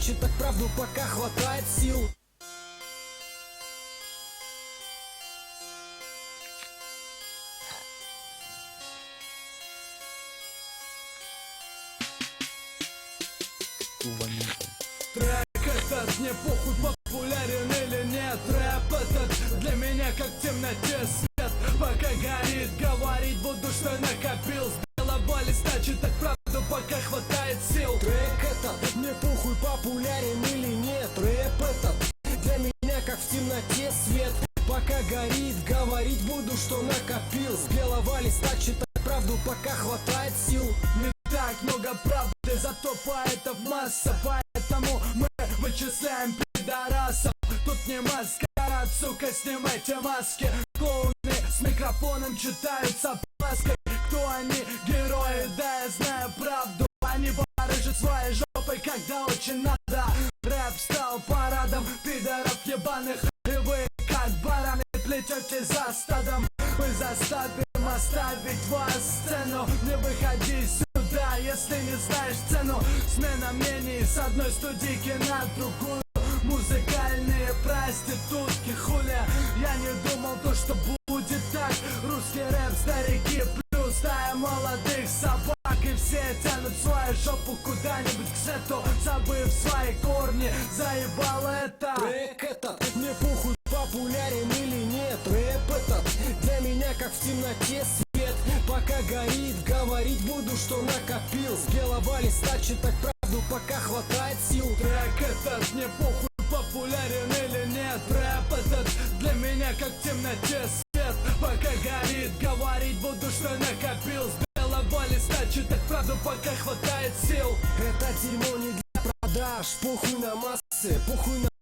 читать правду, пока хватает сил. Трек этот, мне похуй, популярен или нет. Рэп этот для меня как в темноте свет. Пока горит, говорить буду, что накопил. С белого листа читать правду, пока хватает сил. Трек этот, мне похуй, популярен или нет. Рэп этот для меня как в темноте свет. Пока горит, говорить буду, что накопил. С белого листа читать правду, пока хватает сил. Не так много правды, зато поэтов масса. Поэтому мы вычисляем пидорасов. Тут не маскарад, сука, снимайте маски. Клоуны с микрофоном читают с опаской. Кто они? Герои, да я знаю правду. Они барыжат своей жопой, когда очень надо. Рэп стал парадом пидоров ебаных. И вы, как бараны, плетете за стадом. Мы заставим оставить вас сцену. Не выходи сюда, если не знаешь цену. Смена мнений с одной студийки на другую. Музыкальные проститутки, хуля. Я не думал то, что будет так. Русский рэп, старики плюс стая молодых собак. И все тянут свою жопу куда-нибудь к сету, забыв свои корни. Заебало это. Трек этот, мне похуй, популярен или нет. Рэп этот для меня как в темноте свет. Пока горит, говорить буду, что накопил. С белого листа читать правду, пока хватает сил. Трек этот, мне похуй, популярен или нет. Рэп этот для меня как в темноте свет. Пока горит, говорить буду, что накопил. С белого листа читать правду, пока хватает сил. Это дерьмо не для продаж. Похуй на массы, похуй на